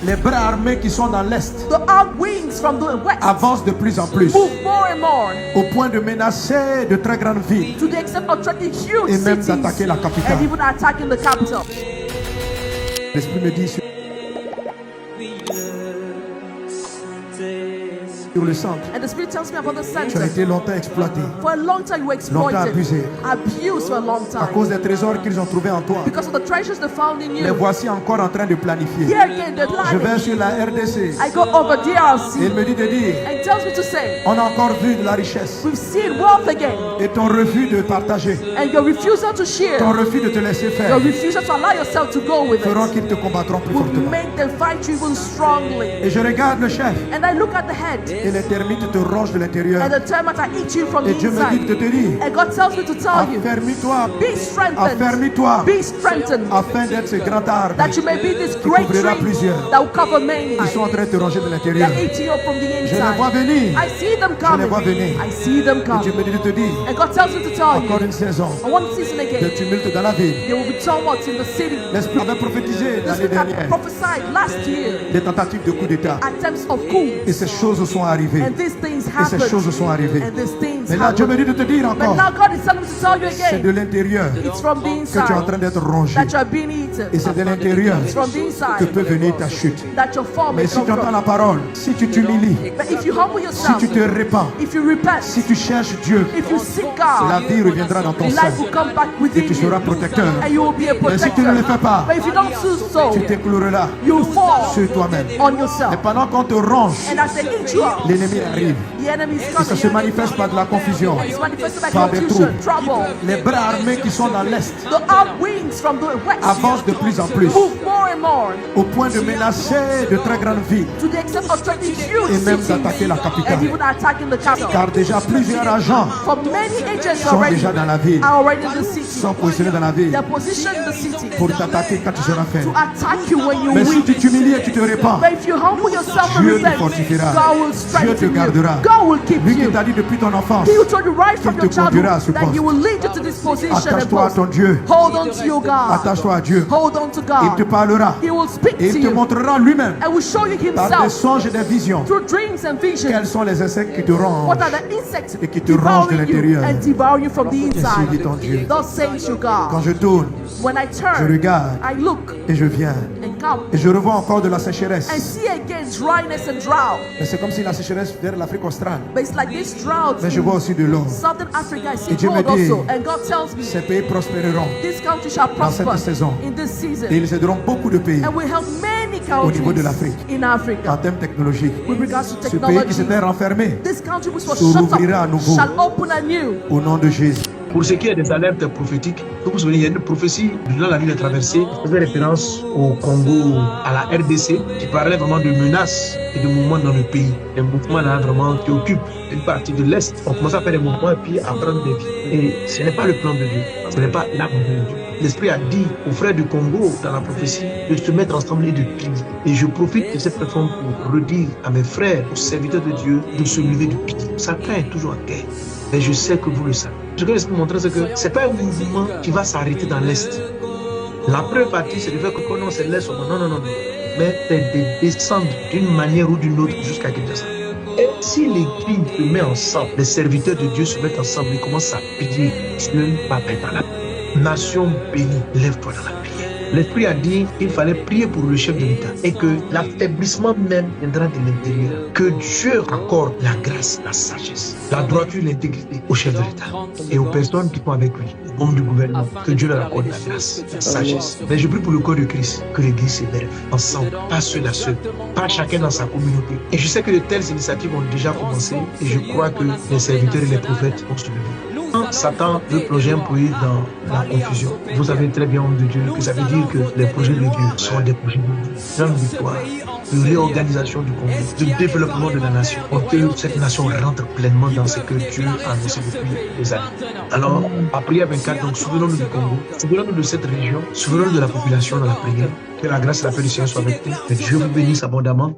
Les bras armés qui sont dans l'Est The armed wings from the west avancent de plus en plus, move more and more au point de menacer de très grandes villes to the extent of threatening huge et même cities d'attaquer la capitale. and even attacking the capital. L'Esprit me dit sur le centre, And the Spirit tells me about the tu as center. été longtemps exploité For a long time you were Longtemps exploited, abusé. abused for a long à time cause des trésors qu'ils ont trouvés en toi. because of the treasures they found in Les you. voici encore en train de planifier. Here again, they're Je vais planning. sur la RDC I go over et il DRC me dit de dire, and it tells me to say, on a encore vu de la richesse we've seen wealth again, et ton refus de partager, and your refusal to ton share, refus de te laisser your faire refusal to allow yourself to go with feront it, qu'ils te combattront plus will fortement. make them fight you even strongly. Et je regarde le chef And I look at the head, et les termites te rongent de l'intérieur. and the termites are eat you from the Et Dieu me dit inside. de te dire, And God tells me to tell you, affermis-toi, be strengthened, affermis-toi, be strengthened, afin d'être ce grand arbre that you may be this qui great couvrira tree plusieurs. that will cover many. Ils sont en train de te ronger de l'intérieur. They're eating you up from the Je les vois inside. venir. I see them Je les coming. vois venir. I see them Et Dieu coming. me dit de te dire, And God tells me to tell encore you, une saison one season de again, tumulte dans la ville. there will be tumult in the city. L'Esprit avait prophétisé This l'année week I dernière prophesied last year des tentatives de coup d'État. attempts of coup, Et ces choses sont arrivées. and these things Et ces choses happened. sont arrivées. And these things Mais là, Dieu me happened. dit de te dire But encore, now God is telling me to tell you c'est de again, l'intérieur it's from the que tu es en train inside d'être rongé. that you are being eaten. Et c'est de l'intérieur It's from the que inside peut venir ta chute. that your fall may Mais si come tu entends from. la parole, si tu t'humilies, But if you humble si yourself, tu te répands, if you repent, si tu cherches Dieu, if you seek la God, vie reviendra dans ton sein life will come back et within tu seras you, protecteur. and you will be a Mais si tu ne le protector. fais pas, But if you don't do so, tu t'écrouleras you fall sur toi-même. on Et yourself. pendant qu'on te ronge, And as they eat you up, l'ennemi arrive. the enemy is Et ça se coming. manifeste par de la confusion, It's manifested by par des confusion, troubles. trouble. Les bras armés qui sont dans l'Est The armed wings from the west avancent de plus en plus, move more and more au point de menacer de très grandes villes to the extent of threatening huge et même cities d'attaquer la and capitale. even attacking the capital. Car déjà plusieurs agents For many agents sont already déjà dans la ville, are already in the city. sont positionnés dans la ville They're positioned in the city pour t'attaquer quand tu seras to faible. attack you when you Mais si weak. tu t'humilies et tu te répands, But if you humble yourself and Dieu te repent, fortifiera. God will Dieu te strengthen you. gardera. God will keep Lui qui you. t'a dit depuis ton enfance, He will told you right from qu'il your te conduira à ce childhood that poste. He will lead you to this position and attache-toi à post. ton Dieu, Hold on to your God. attache-toi à Dieu. Hold on to Il te God. parlera He will speak et to il te you montrera lui-même and will show you par des Himself songes et des visions through dreams and quels visions. sont les insectes qui te rongent. What are the insects Et qui te rongent de devouring you l'intérieur. and devouring you from the Ainsi dit inside? ton Dieu. Thus says your Quand God. je tourne When I je turn, regarde I look et je viens and come et je revois encore de la and sécheresse. see again dryness and drought. Mais c'est comme si la sécheresse vers l'Afrique australe. But it's like this drought Mais je vois in aussi de l'eau. Southern Africa. I see Et Dieu me gold dit, also. And God tells me Ces pays prospéreront this country shall dans cette prosper saison. in this season. Et ils aideront beaucoup de pays And will help many au niveau de countries l'Afrique in en Africa termes technologiques. with regards to Ce pays qui technology. s'était renfermé This country which was se shut rouvrira à up nouveau. shall open anew. Au nom de Jésus. Pour ce qui est des alertes prophétiques, vous vous souvenez, il y a une prophétie durant la nuit de traversée qui faisait référence au Congo, à la RDC, qui parlait vraiment de menaces et de mouvements dans le pays. Des mouvements là vraiment qui occupent une partie de l'Est. On commence à faire des mouvements et puis à prendre des vies. Et ce n'est pas le plan de Dieu, ce n'est pas l'âme de Dieu. L'Esprit a dit aux frères du Congo dans la prophétie de se mettre ensemble et de prier. Et je profite de cette plateforme pour redire à mes frères, aux serviteurs de Dieu, de se lever de pied. Satan est toujours en guerre. Et je sais que vous le savez. Ce que l'Esprit montrer, c'est que ce n'est pas un mouvement qui va s'arrêter dans l'Est. La première partie, c'est de faire que non, c'est l'Est. Non. Mais c'est de descendre d'une manière ou d'une autre jusqu'à Kinshasa. Et si l'Église se met ensemble, les serviteurs de Dieu se mettent ensemble, ils commencent à prier, Dieu va mettre dans la paix. Nation bénie, lève-toi dans la prière. L'Esprit a dit qu'il fallait prier pour le chef de l'État et que l'affaiblissement même viendra de l'intérieur. Que Dieu accorde la grâce, la sagesse, la droiture, l'intégrité au chef de l'État et aux personnes qui sont avec lui, aux membres du gouvernement. Que Dieu leur accorde la grâce, la sagesse. Mais je prie pour le corps de Christ, que l'Église s'élève ensemble, pas seul à seul, pas chacun dans sa communauté. Et je sais que de telles initiatives ont déjà commencé et je crois que les serviteurs et les prophètes vont se lever. Satan veut plonger un pays dans la confusion. Vous savez très bien, homme de Dieu, que ça veut dire que les projets de Dieu sont des projets de Dieu. Grande victoire, de réorganisation du Congo, de développement de la nation, pour que cette nation rentre pleinement dans ce que Dieu a annoncé depuis des années. Alors, à prière 24, donc souvenons-nous du Congo, souvenons-nous de cette région, souvenons-nous de la population dans la prière. Que la grâce et la paix du Seigneur soient avec nous. Que Dieu vous bénisse abondamment.